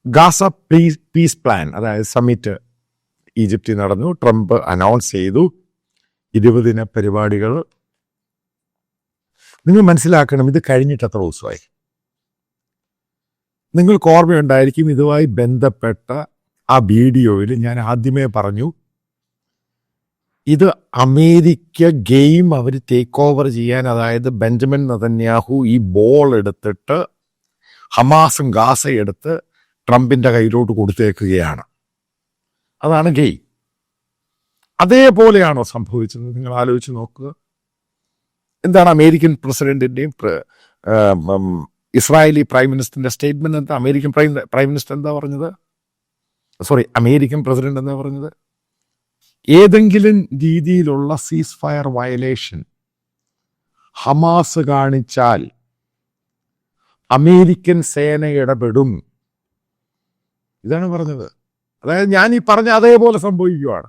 Gaza piece plan, അതായത് summit ഈജിപ്തിൽ നടന്നു. ട്രംപ് അനൗൺസ് ചെയ്തു 20 ദിന പരിപാടികൾ. നിങ്ങൾ മനസ്സിലാക്കണം, ഇത് കഴിഞ്ഞിട്ട് എത്ര ദിവസമായി? നിങ്ങൾക്ക് ഓർമ്മയുണ്ടായിരിക്കും, ഇതുമായി ബന്ധപ്പെട്ട ആ വീഡിയോയിൽ ഞാൻ ആദ്യമേ പറഞ്ഞു, ഇത് അമേരിക്ക ഗെയിം അവർ ടേക്ക് ഓവർ ചെയ്യാൻ, അതായത് ബെഞ്ചമിൻ നെതന്യാഹു ഈ ബോൾ എടുത്തിട്ട് ഹമാസും ഗാസയും എടുത്ത് ട്രംപിൻ്റെ കയ്യിലോട്ട് കൊടുത്തേക്കുകയാണ്. അതാണ് ഗെയിം. അതേപോലെയാണോ സംഭവിച്ചത്? നിങ്ങൾ ആലോചിച്ച് നോക്കുക. എന്താണ് അമേരിക്കൻ പ്രസിഡന്റിൻ്റെയും ഇസ്രായേലി പ്രൈം മിനിസ്റ്ററിൻ്റെ സ്റ്റേറ്റ്മെന്റ്? എന്താ അമേരിക്കൻ പ്രൈം മിനിസ്റ്റർ എന്താ പറഞ്ഞത്? അമേരിക്കൻ പ്രസിഡന്റ് എന്താ പറഞ്ഞത്? ഏതെങ്കിലും രീതിയിലുള്ള സീസ് ഫയർ വയലേഷൻ ഹമാസ് കാണിച്ചാൽ അമേരിക്കൻ സേന ഇടപെടും. ഇതാണ് പറഞ്ഞത്. അതായത് ഞാൻ ഈ പറഞ്ഞ അതേപോലെ സംഭവിക്കുകയാണ്.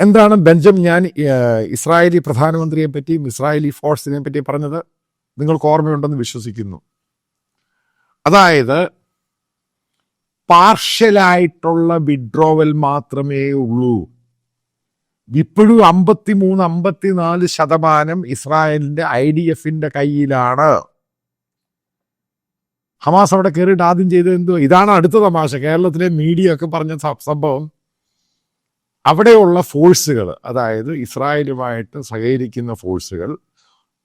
എന്താണ് ഞാൻ ഇസ്രായേലി പ്രധാനമന്ത്രിയെ പറ്റിയും ഇസ്രായേലി ഫോഴ്സിനെ പറ്റിയും പറഞ്ഞത് നിങ്ങൾക്ക് ഓർമ്മയുണ്ടെന്ന് വിശ്വസിക്കുന്നു. അതായത് പാർഷ്യലായിട്ടുള്ള വിഡ്രോവൽ മാത്രമേ ഉള്ളൂ. ഇപ്പോഴും 53-54% ഇസ്രായേലിന്റെ IDF-ന്റെ കയ്യിലാണ്. ഹമാസ് അവിടെ കയറിയിട്ട് ആദ്യം ചെയ്തത് എന്തോ? ഇതാണ് അടുത്ത തമാശ. കേരളത്തിലെ മീഡിയ ഒക്കെ പറഞ്ഞ സംഭവം, അവിടെയുള്ള ഫോഴ്സുകൾ, അതായത് ഇസ്രായേലുമായിട്ട് സഹകരിക്കുന്ന ഫോഴ്സുകൾ,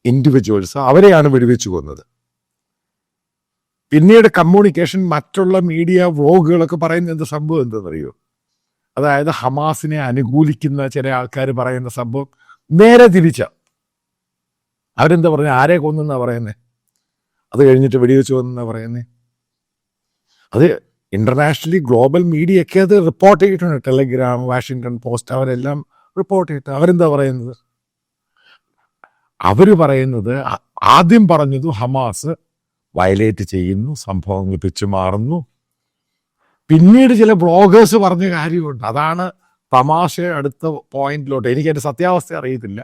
ഇൻഡിവിജ്വൽസ്, അവരെയാണ് വെടിവെച്ച് കൊന്നത്. പിന്നീട് കമ്മ്യൂണിക്കേഷൻ, മറ്റുള്ള മീഡിയ വ്ലോഗുകളൊക്കെ പറയുന്ന എന്ത് സംഭവം എന്തെന്നറിയോ? അതായത് ഹമാസിനെ അനുകൂലിക്കുന്ന ചില ആൾക്കാർ പറയുന്ന സംഭവം നേരെ തിരിച്ച. അവരെന്താ പറഞ്ഞ? ആരെ കൊന്നെന്നാ പറയുന്നത്? അത് കഴിഞ്ഞിട്ട് വെടിവെച്ച് കൊന്നെന്നാ പറയുന്നത്. അത് ഇന്റർനാഷണലി ഗ്ലോബൽ മീഡിയ ഒക്കെ അത് റിപ്പോർട്ട് ചെയ്തിട്ടുണ്ട്. ടെലഗ്രാം, വാഷിങ്ടൺ പോസ്റ്റ്, അവരെല്ലാം റിപ്പോർട്ട് ചെയ്തിട്ട് അവരെന്താ പറയുന്നത്? അവർ പറയുന്നത്, ആദ്യം പറഞ്ഞത് ഹമാസ് വയലേറ്റ് ചെയ്യുന്നു, സംഭവങ്ങൾ പിച്ചുമാറുന്നു. പിന്നീട് ചില ബ്ലോഗേഴ്സ് പറഞ്ഞ കാര്യമുണ്ട്. അതാണ് തമാശ അടുത്ത പോയിന്റിലോട്ട്. എനിക്കതിൻ്റെ സത്യാവസ്ഥ അറിയത്തില്ല.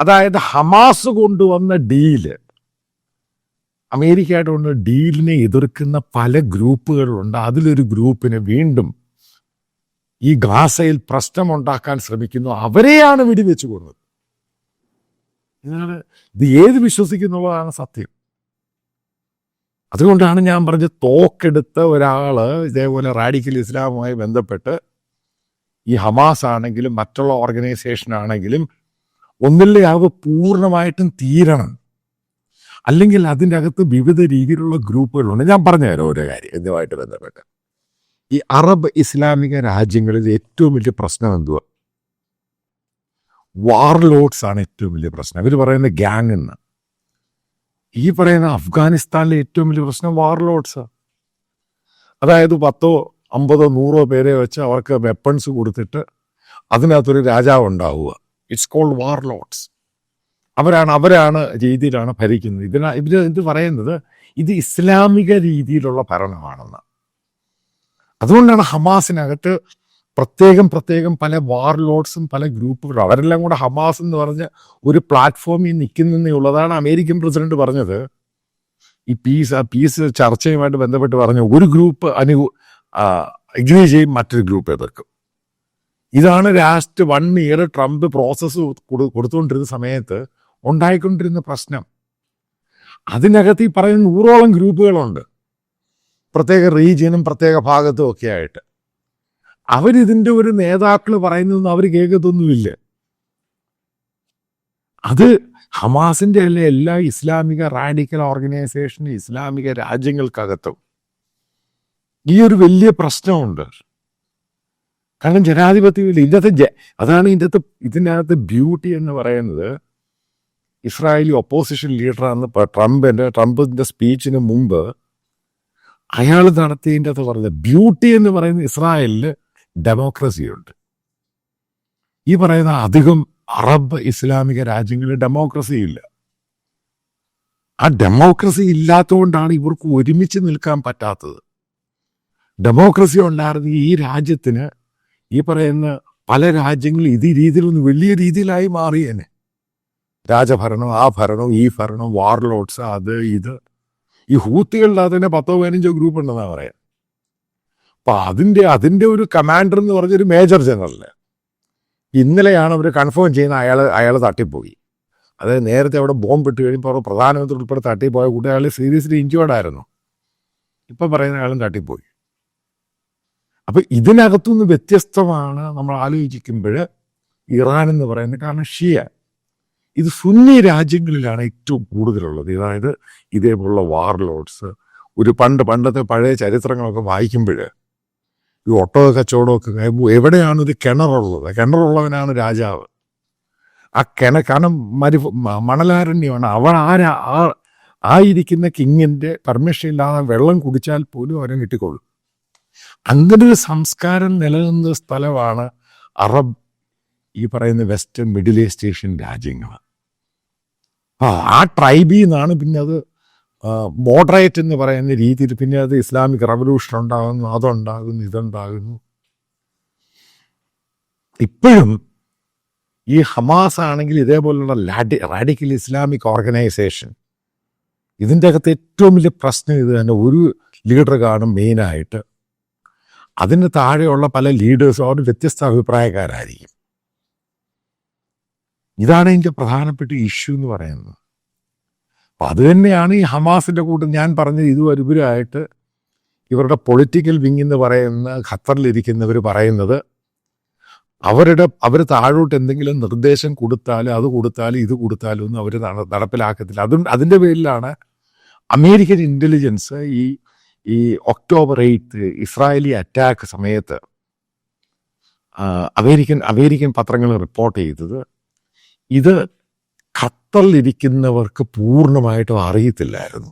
അതായത് ഹമാസ് കൊണ്ടുവന്ന ഡീല്, അമേരിക്കയായിട്ട് കൊണ്ട് ഡീലിനെ എതിർക്കുന്ന പല ഗ്രൂപ്പുകളുണ്ട്. അതിലൊരു ഗ്രൂപ്പിന് വീണ്ടും ഈ ഗാസയിൽ പ്രശ്നമുണ്ടാക്കാൻ ശ്രമിക്കുന്നു. അവരെയാണ് വെടിവെച്ച് കൊന്നത്. ഇത് ഏത് വിശ്വസിക്കുന്നുള്ളതാണ് സത്യം. അതുകൊണ്ടാണ് ഞാൻ പറഞ്ഞത്, തോക്കെടുത്ത ഒരാള് ഇതേപോലെ റാഡിക്കൽ ഇസ്ലാമുമായി ബന്ധപ്പെട്ട് ഈ ഹമാസ് ആണെങ്കിലും മറ്റുള്ള ഓർഗനൈസേഷൻ ആണെങ്കിലും ഒന്നില്ലേ അവ പൂർണ്ണമായിട്ടും തീരണം. അല്ലെങ്കിൽ അതിൻ്റെ അകത്ത് വിവിധ രീതിയിലുള്ള ഗ്രൂപ്പുകളുണ്ട്. ഞാൻ പറഞ്ഞുതരാം ഓരോ കാര്യം ഇതുമായിട്ട് ബന്ധപ്പെട്ട്. ഈ അറബ് ഇസ്ലാമിക രാജ്യങ്ങളിൽ ഏറ്റവും വലിയ പ്രശ്നം എന്തുവാ? വാർലോഡ്സ് ആണ് ഏറ്റവും വലിയ പ്രശ്നം. ഇവർ പറയുന്ന ഗ്യാങ് എന്ന്. ഈ പറയുന്ന അഫ്ഗാനിസ്ഥാനിലെ ഏറ്റവും വലിയ പ്രശ്നം വാർലോഡ്സാണ്. അതായത് 10, 50, 100 പേരെ വെച്ച് അവർക്ക് വെപ്പൺസ് കൊടുത്തിട്ട് അതിനകത്തൊരു രാജാവ് ഉണ്ടാവുക. It's called warlords. അവരാണ് രീതിയിലാണ് ഭരിക്കുന്നത്. ഇത് പറയുന്നത് ഇത് ഇസ്ലാമിക രീതിയിലുള്ള ഭരണമാണെന്ന്. അതുകൊണ്ടാണ് ഹമാസിനകത്ത് പ്രത്യേകം പല വാർലോഡ്സും പല ഗ്രൂപ്പുകളും. അവരെല്ലാം കൂടെ ഹമാസ് എന്ന് പറഞ്ഞ ഒരു പ്ലാറ്റ്ഫോമിൽ നിൽക്കുന്നേ ഉള്ളതാണ് അമേരിക്കൻ പ്രസിഡന്റ് പറഞ്ഞത്. ഈ പീസ് ചർച്ചയുമായിട്ട് ബന്ധപ്പെട്ട് പറഞ്ഞു, ഒരു ഗ്രൂപ്പ് എഗ്രി ചെയ്യും, മറ്റൊരു ഗ്രൂപ്പ് എതിർക്കും. ഇതാണ് ലാസ്റ്റ് 1 ഇയർ ട്രംപ് പ്രോസസ്സ് കൊടുത്തുകൊണ്ടിരുന്ന സമയത്ത് ഉണ്ടായിക്കൊണ്ടിരുന്ന പ്രശ്നം. അതിനകത്ത് ഈ പറയുന്ന 100ഓളം ഗ്രൂപ്പുകളുണ്ട്, പ്രത്യേക റീജിയനും പ്രത്യേക ഭാഗത്തും ഒക്കെ ആയിട്ട്. അവരിതിൻ്റെ ഒരു നേതാക്കൾ പറയുന്നതൊന്നും അവർ കേൾക്കത്തൊന്നുമില്ല. അത് ഹമാസിൻ്റെ അല്ല, എല്ലാ ഇസ്ലാമിക റാഡിക്കൽ ഓർഗനൈസേഷൻ, ഇസ്ലാമിക രാജ്യങ്ങൾക്കകത്തും ഈ ഒരു വലിയ പ്രശ്നമുണ്ട്. കാരണം ജനാധിപത്യമില്ല ഇതിനകത്ത്. അതാണ് ഇതിനകത്ത് ബ്യൂട്ടി എന്ന് പറയുന്നത്. ഇസ്രായേലി ഒപ്പോസിഷൻ ലീഡറാണ് ട്രംപിൻ്റെ സ്പീച്ചിന് മുമ്പ് അയാൾ നടത്തിയതിൻ്റെ അകത്ത് പറഞ്ഞത് ബ്യൂട്ടി എന്ന് പറയുന്നത് ഇസ്രായേലിന് ഡെമോക്രസിയുണ്ട്. ഈ പറയുന്ന അധികം അറബ് ഇസ്ലാമിക രാജ്യങ്ങളിൽ ഡെമോക്രസി ഇല്ല. ആ ഡെമോക്രസി ഇല്ലാത്തതുകൊണ്ടാണ് ഇവർക്ക് ഒരുമിച്ച് നിൽക്കാൻ പറ്റാത്തത്. ഡെമോക്രസി ഉണ്ടായിരുന്ന ഈ രാജ്യത്തിന് ഈ പറയുന്ന പല രാജ്യങ്ങളും ഇത് രീതിയിലൊന്നും വലിയ രീതിയിലായി മാറിയേനെ. രാജഭരണം, ആ ഭരണം, ഈ ഭരണം, വാർലോഡ്സ്, അത് ഇത്. ഈ ഹൂത്തികളുടെ തന്നെ 10-15 ഗ്രൂപ്പ് ഉണ്ടെന്നാണ് പറയാം. അപ്പം അതിൻ്റെ ഒരു കമാൻഡർ എന്ന് പറഞ്ഞൊരു മേജർ ജനറല് ഇന്നലെയാണ് അവർ കൺഫേം ചെയ്യുന്ന അയാൾ തട്ടിപ്പോയി. അതായത് നേരത്തെ അവിടെ ബോംബ് ഇട്ട് കഴിയുമ്പോൾ അവർ പ്രധാനമന്ത്രി ഉൾപ്പെടെ തട്ടിപ്പോയ കൂടെ അയാൾ സീരിയസ്ലി ഇഞ്ചേർഡായിരുന്നു. ഇപ്പം പറയുന്ന അയാളും തട്ടിപ്പോയി. അപ്പം ഇതിനകത്തുനിന്ന് വ്യത്യസ്തമാണ് നമ്മൾ ആലോചിക്കുമ്പോൾ ഇറാൻ എന്ന് പറയുന്നത്. കാരണം ഷിയ ഇത് സുന്നി രാജ്യങ്ങളിലാണ് ഏറ്റവും കൂടുതലുള്ളത്. അതായത് ഇതേപോലുള്ള വാർലോഡ്സ് ഒരു പണ്ടത്തെ പഴയ ചരിത്രങ്ങളൊക്കെ വായിക്കുമ്പോൾ ഈ ഒട്ടക കച്ചവടമൊക്കെ കഴിയുമ്പോൾ എവിടെയാണ് ഇത് കിണറുള്ളത്, കിണറുള്ളവനാണ് രാജാവ്. ആ കാരണം മണലാരണ്യമാണ്. ആയിരിക്കുന്ന കിങ്ങിൻ്റെ പെർമിഷൻ ഇല്ലാതെ വെള്ളം കുടിച്ചാൽ പോലും അവരെ കിട്ടിക്കൊള്ളും. അങ്ങനെ ഒരു സംസ്കാരം നിലനിന്ന സ്ഥലമാണ് അറബ് ഈ പറയുന്ന വെസ്റ്റേൺ മിഡിൽ ഈസ്റ്റ് ഏഷ്യൻ രാജ്യങ്ങൾ. ആ ട്രൈബിൽ നിന്നാണ് പിന്നെ അത് മോഡറേറ്റ് എന്ന് പറയുന്ന രീതിയിൽ പിന്നെ അത് ഇസ്ലാമിക് റവല്യൂഷൻ ഉണ്ടാകുന്നു, അതുണ്ടാകുന്നു, ഇതുണ്ടാകുന്നു. ഇപ്പോഴും ഈ ഹമാസ് ആണെങ്കിൽ ഇതേപോലുള്ള റാഡിക്കൽ ഇസ്ലാമിക് ഓർഗനൈസേഷൻ ഇതിൻ്റെ അകത്ത് ഏറ്റവും വലിയ പ്രശ്നം ഇത് തന്നെ. ഒരു ലീഡർ കാണും മെയിനായിട്ട്, അതിന് താഴെയുള്ള പല ലീഡേഴ്സും അവർ വ്യത്യസ്ത അഭിപ്രായക്കാരായിരിക്കും. ഇതാണ് ഇതിൻ്റെ പ്രധാനപ്പെട്ട ഇഷ്യൂ എന്ന് പറയുന്നത്. അപ്പം അത് തന്നെയാണ് ഈ ഹമാസിൻ്റെ കൂട്ടം ഞാൻ പറഞ്ഞത്. ഇതുവരുപരായിട്ട് ഇവരുടെ പൊളിറ്റിക്കൽ വിങ് എന്ന് പറയുന്ന ഖത്തറിലിരിക്കുന്നവർ പറയുന്നത് അവർ താഴോട്ട് എന്തെങ്കിലും നിർദ്ദേശം കൊടുത്താലും അത് കൊടുത്താലും ഇത് കൊടുത്താലും ഒന്നും അവർ നടപ്പിലാക്കത്തില്ല. അതിൻ്റെ പേരിലാണ് അമേരിക്കൻ ഇൻ്റലിജൻസ് ഈ ഒക്ടോബർ 8 ഇസ്രായേലി അറ്റാക്ക് സമയത്ത് അമേരിക്കൻ പത്രങ്ങൾ റിപ്പോർട്ട് ചെയ്തത് ഇത് ഖത്തറിലിരിക്കുന്നവർക്ക് പൂർണ്ണമായിട്ടും അറിയത്തില്ലായിരുന്നു.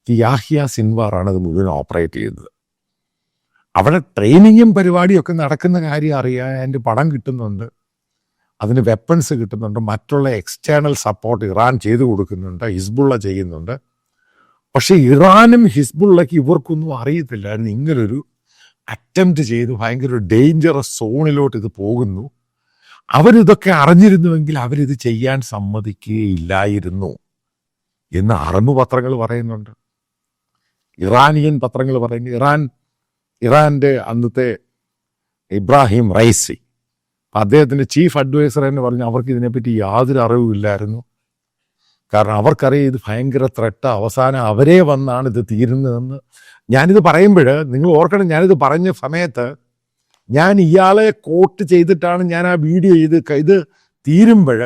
ഈ യാഹ്യ സിൻവാറാണ് അത് മുഴുവൻ ഓപ്പറേറ്റ് ചെയ്തത്. അവിടെ ട്രെയിനിങ്ങും പരിപാടിയൊക്കെ നടക്കുന്ന കാര്യം അറിയാൻ അതിൻ്റെ പണം കിട്ടുന്നുണ്ട്, അതിന് വെപ്പൺസ് കിട്ടുന്നുണ്ട്, മറ്റുള്ള എക്സ്റ്റേണൽ സപ്പോർട്ട് ഇറാൻ ചെയ്തു കൊടുക്കുന്നുണ്ട്, ഹിസ്ബുള്ള ചെയ്യുന്നുണ്ട്. പക്ഷെ ഇറാനും ഹിസ്ബുള്ളക്ക് ഇവർക്കൊന്നും അറിയത്തില്ലായിരുന്നു ഇങ്ങനൊരു അറ്റംപ്റ്റ് ചെയ്ത് ഭയങ്കര ഒരു ഡേഞ്ചറസ് സോണിലോട്ട് ഇത് പോകുന്നു. അവരിതൊക്കെ അറിഞ്ഞിരുന്നുവെങ്കിൽ അവരിത് ചെയ്യാൻ സമ്മതിക്കുകയില്ലായിരുന്നു എന്ന് അറബ് പത്രങ്ങൾ പറയുന്നുണ്ട്, ഇറാനിയൻ പത്രങ്ങൾ പറയുന്നു. ഇറാൻ്റെ അന്നത്തെ ഇബ്രാഹിം റൈസി അദ്ദേഹത്തിൻ്റെ ചീഫ് അഡ്വൈസർ എന്ന് പറഞ്ഞു അവർക്ക് ഇതിനെപ്പറ്റി യാതൊരു അറിവുമില്ലായിരുന്നു. കാരണം അവർക്കറിയാം ഇത് ഭയങ്കര ത്രെട്ട്, അവസാനം അവരെ വന്നാണ് ഇത് തീരുന്നതെന്ന്. ഞാനിത് പറയുമ്പോൾ നിങ്ങൾ ഓർക്കണം, ഞാനിത് പറഞ്ഞ സമയത്ത് ഞാൻ ഇയാളെ കോട്ട് ചെയ്തിട്ടാണ് ഞാൻ ആ വീഡിയോ ഇത് തീരുമ്പോൾ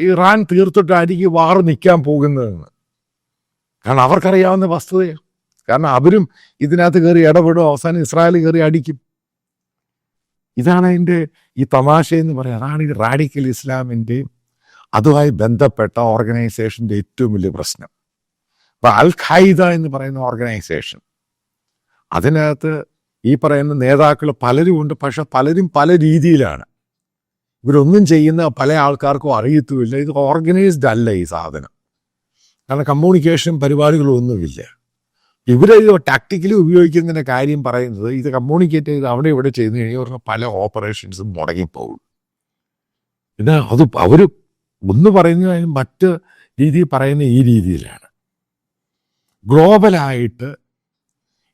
ഇറാൻ തീർത്തിട്ടായിരിക്കും വാർ നിൽക്കാൻ പോകുന്നതെന്ന്. കാരണം അവർക്കറിയാവുന്ന വസ്തുതയാണ്. കാരണം അവരും ഇതിനകത്ത് കയറി ഇടപെടും, അവസാനം ഇസ്രായേൽ കയറി അടിക്കും. ഇതാണ് അതിൻ്റെ ഈ തമാശ എന്ന് പറയുന്നത്. അതാണ് ഈ റാഡിക്കൽ ഇസ്ലാമിൻ്റെയും അതുമായി ബന്ധപ്പെട്ട ഓർഗനൈസേഷൻ്റെ ഏറ്റവും വലിയ പ്രശ്നം. ഇപ്പം അൽ ഖൈദ എന്ന് പറയുന്ന ഓർഗനൈസേഷൻ, അതിനകത്ത് ഈ പറയുന്ന നേതാക്കൾ പലരും ഉണ്ട്. പക്ഷെ പലരും പല രീതിയിലാണ്. ഇവരൊന്നും ചെയ്യുന്ന പല ആൾക്കാർക്കും അറിയത്തുമില്ല. ഇത് ഓർഗനൈസ്ഡ് അല്ല ഈ സാധനം. കാരണം കമ്മ്യൂണിക്കേഷൻ പരിപാടികളൊന്നുമില്ല. ഇവരെ ടാക്ടിക്കലി ഉപയോഗിക്കുന്നതിൻ്റെ കാര്യം പറയുന്നത് ഇത് കമ്മ്യൂണിക്കേറ്റ് ചെയ്ത് അവിടെ ഇവിടെ ചെയ്ത് കഴിഞ്ഞാൽ പല ഓപ്പറേഷൻസും മുടങ്ങിപ്പോകും. പിന്നെ അവർ ഒന്ന് പറയുന്നതിന് മറ്റ് രീതിയിൽ പറയുന്ന ഈ രീതിയിലാണ്. ഗ്ലോബലായിട്ട്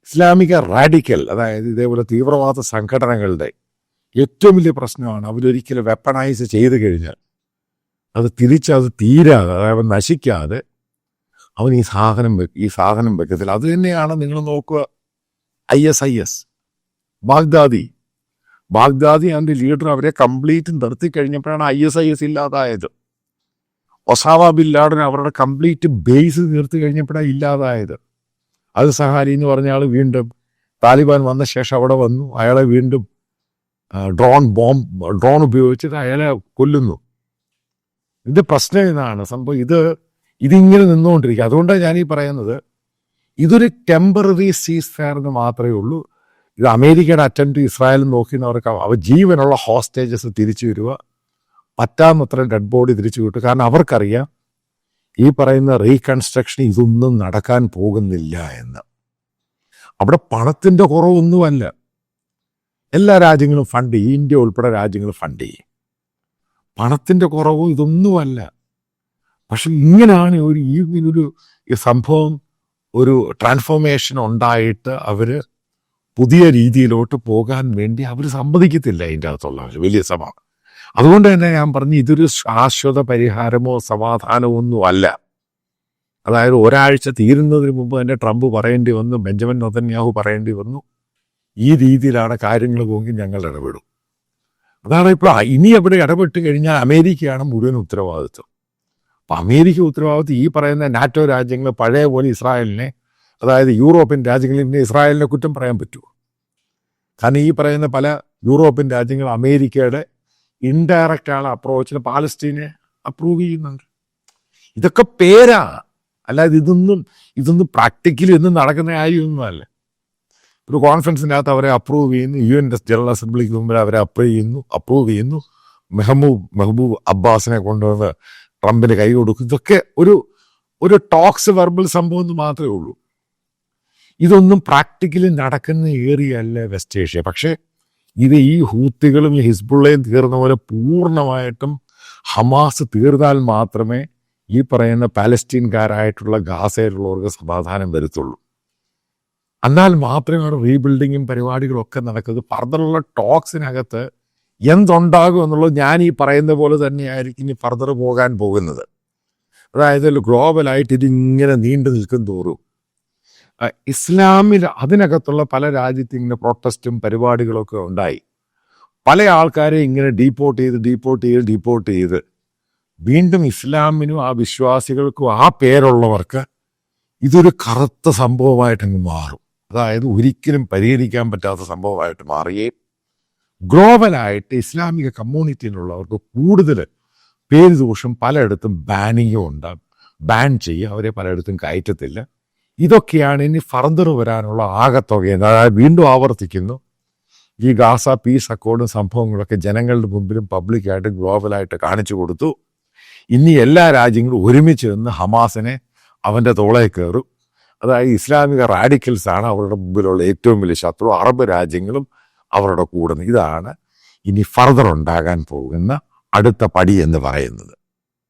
ഇസ്ലാമിക റാഡിക്കൽ, അതായത് ഇതേപോലെ തീവ്രവാദ സംഘടനകളുടെ ഏറ്റവും വലിയ പ്രശ്നമാണ് അവരൊരിക്കലും വെപ്പണൈസ് ചെയ്ത് കഴിഞ്ഞാൽ അത് തീരാതെ, അതായത് നശിക്കാതെ അവൻ ഈ സാധനം വെക്കത്തില്ല. അത് തന്നെയാണ് നിങ്ങൾ നോക്കുക IS ബാഗ്ദാദി അതിൻ്റെ ലീഡർ അവരെ കംപ്ലീറ്റ് നിർത്തി കഴിഞ്ഞപ്പോഴാണ് IS ഇല്ലാതായത്. ഒസാമ ബിൻ ലാഡൻ അവരുടെ കംപ്ലീറ്റ് ബേസ് നിർത്തി കഴിഞ്ഞപ്പോഴാണ് ഇല്ലാതായത്. അത് സഹാരി എന്ന് പറഞ്ഞ ആൾ വീണ്ടും താലിബാൻ വന്ന ശേഷം അവിടെ വന്നു, അയാളെ വീണ്ടും ഡ്രോൺ ഉപയോഗിച്ചിട്ട് അയാളെ കൊല്ലുന്നു. ഇതിൻ്റെ പ്രശ്നം ഇതാണ് സംഭവം. ഇതിങ്ങനെ നിന്നുകൊണ്ടിരിക്കുക. അതുകൊണ്ടാണ് ഞാനീ പറയുന്നത് ഇതൊരു ടെമ്പററി സീസ് ഫയർ എന്ന് മാത്രമേ ഉള്ളൂ. ഇത് അമേരിക്കയുടെ അറ്റംപ്റ്റ് ഇസ്രായേൽ നോക്കുന്നവർക്ക് അവർ ജീവനുള്ള ഹോസ്റ്റേജസ് തിരിച്ചു വരിക, പറ്റാവുന്നത്ര ഡെഡ് ബോഡി തിരിച്ചു കിട്ടും. കാരണം അവർക്കറിയാം ഈ പറയുന്ന റീകൺസ്ട്രക്ഷൻ ഇതൊന്നും നടക്കാൻ പോകുന്നില്ല എന്ന്. അവിടെ പണത്തിൻ്റെ കുറവൊന്നുമല്ല. എല്ലാ രാജ്യങ്ങളും ഫണ്ട് ചെയ്യും, ഇന്ത്യ ഉൾപ്പെടെ രാജ്യങ്ങൾ ഫണ്ട് ചെയ്യും. പണത്തിൻ്റെ കുറവും ഇതൊന്നുമല്ല. പക്ഷെ ഇങ്ങനെയാണ് ഇങ്ങനൊരു ഈ സംഭവം ഒരു ട്രാൻസ്ഫോർമേഷൻ ഉണ്ടായിട്ട് അവർ പുതിയ രീതിയിലോട്ട് പോകാൻ വേണ്ടി അവർ സമ്മതിക്കത്തില്ല അതിൻ്റെ അകത്തുള്ള വലിയ സഭ. അതുകൊണ്ട് തന്നെ ഞാൻ പറഞ്ഞു ഇതൊരു ശാശ്വത പരിഹാരമോ സമാധാനമോ ഒന്നും അല്ല. അതായത് ഒരാഴ്ച തീരുന്നതിന് മുമ്പ് തന്നെ ട്രംപ് പറയേണ്ടി വന്നു, ബെഞ്ചമിൻ നെതന്യാഹു പറയേണ്ടി വന്നു, ഈ രീതിയിലാണ് കാര്യങ്ങൾ പോകി ഞങ്ങൾ ഇടപെടും. അതാണ് ഇപ്പോൾ ഇനി അവിടെ ഇടപെട്ട് കഴിഞ്ഞാൽ അമേരിക്കയാണ് മുഴുവൻ ഉത്തരവാദിത്വം. അപ്പം അമേരിക്ക ഉത്തരവാദിത്വം ഈ പറയുന്ന നാറ്റോ രാജ്യങ്ങൾ പഴയ പോലെ ഇസ്രായേലിനെ, അതായത് യൂറോപ്യൻ രാജ്യങ്ങളിൽ ഇസ്രായേലിനെ കുറ്റം പറയാൻ പറ്റുമോ? കാരണം ഈ പറയുന്ന പല യൂറോപ്യൻ രാജ്യങ്ങൾ അമേരിക്കയുടെ ഇൻഡയറക്റ്റാണ് അപ്രോച്ചിൽ പാലസ്തീനെ അപ്രൂവ് ചെയ്യുന്നുണ്ട്. ഇതൊക്കെ പേരാ, അല്ലാതെ ഇതൊന്നും പ്രാക്ടിക്കലി ഒന്നും നടക്കുന്ന കാര്യമൊന്നുമല്ല. ഒരു കോൺഫറൻസിൻ്റെ അകത്ത് അവരെ അപ്രൂവ് ചെയ്യുന്നു, UN ജനറൽ അസംബ്ലിക്ക് മുമ്പിൽ അവരെ അപ്രൂവ് ചെയ്യുന്നു, മെഹബൂബ് അബ്ബാസിനെ കൊണ്ടുവന്ന് ട്രംപിന് കൈ കൊടുക്കും. ഇതൊക്കെ ഒരു ടോക്സ് വെർബൽ സംഭവം എന്ന് മാത്രമേ ഉള്ളൂ. ഇതൊന്നും പ്രാക്ടിക്കലി നടക്കുന്ന ഏരിയ അല്ല വെസ്റ്റ് ഏഷ്യ. പക്ഷേ ഇത് ഈ ഹൂത്തികളും ഈ ഹിസ്ബുള്ളയും തീർന്ന പോലെ പൂർണ്ണമായിട്ടും ഹമാസ് തീർന്നാൽ മാത്രമേ ഈ പറയുന്ന പാലസ്റ്റീൻകാരായിട്ടുള്ള ഗാസയിലുള്ളവർക്ക് സമാധാനം വരുത്തുള്ളൂ. എന്നാൽ മാത്രമേ അവിടെ റീബിൽഡിങ്ങും പരിപാടികളും ഒക്കെ നടക്കുന്നത്. ഫർദറുള്ള ടോക്സിനകത്ത് എന്തുണ്ടാകും എന്നുള്ളത് ഞാൻ ഈ പറയുന്ന പോലെ തന്നെയായിരിക്കും ഇനി ഫർദർ പോകാൻ പോകുന്നത്. അതായത് ഗ്ലോബലായിട്ട് ഇതിങ്ങനെ നീണ്ടു നിൽക്കും തോറും ഇസ്ലാമിൽ അതിനകത്തുള്ള പല രാജ്യത്തും ഇങ്ങനെ പ്രൊട്ടസ്റ്റും പരിപാടികളൊക്കെ ഉണ്ടായി. പല ആൾക്കാരെ ഇങ്ങനെ ഡീപ്പോർട്ട് ചെയ്ത് വീണ്ടും ഇസ്ലാമിനും ആ വിശ്വാസികൾക്കും ആ പേരുള്ളവർക്ക് ഇതൊരു കറുത്ത സംഭവമായിട്ടങ്ങ് മാറും. അതായത് ഒരിക്കലും പരിഹരിക്കാൻ പറ്റാത്ത സംഭവമായിട്ട് മാറുകയും ഗ്ലോബലായിട്ട് ഇസ്ലാമിക കമ്മ്യൂണിറ്റിയിലുള്ളവർക്ക് കൂടുതൽ പേര് ദോഷം പലയിടത്തും ബാനിങ്ങും ഉണ്ടാകും. ബാൻ ചെയ്യുക, അവരെ പലയിടത്തും കയറ്റത്തില്ല. ഇതൊക്കെയാണ് ഇനി ഫർദർ വരാനുള്ള ആകത്തുക. അതായത് വീണ്ടും ആവർത്തിക്കുന്നു, ഈ ഗാസ പീസ് അക്കോർഡും സംഭവങ്ങളൊക്കെ ജനങ്ങളുടെ മുമ്പിലും പബ്ലിക്കായിട്ട് ഗ്ലോബലായിട്ട് കാണിച്ചു കൊടുത്തു. ഇനി എല്ലാ രാജ്യങ്ങളും ഒരുമിച്ച് നിന്ന് ഹമാസിനെ അവൻ്റെ തോളെ കയറും. അതായത് ഇസ്ലാമിക റാഡിക്കൽസാണ് അവരുടെ മുമ്പിലുള്ള ഏറ്റവും വലിയ ശത്രു. അറബ് രാജ്യങ്ങളും അവരുടെ കൂടെ. ഇതാണ് ഇനി ഫർദർ ഉണ്ടാകാൻ പോകുന്ന അടുത്ത പടി എന്ന് പറയുന്നത്.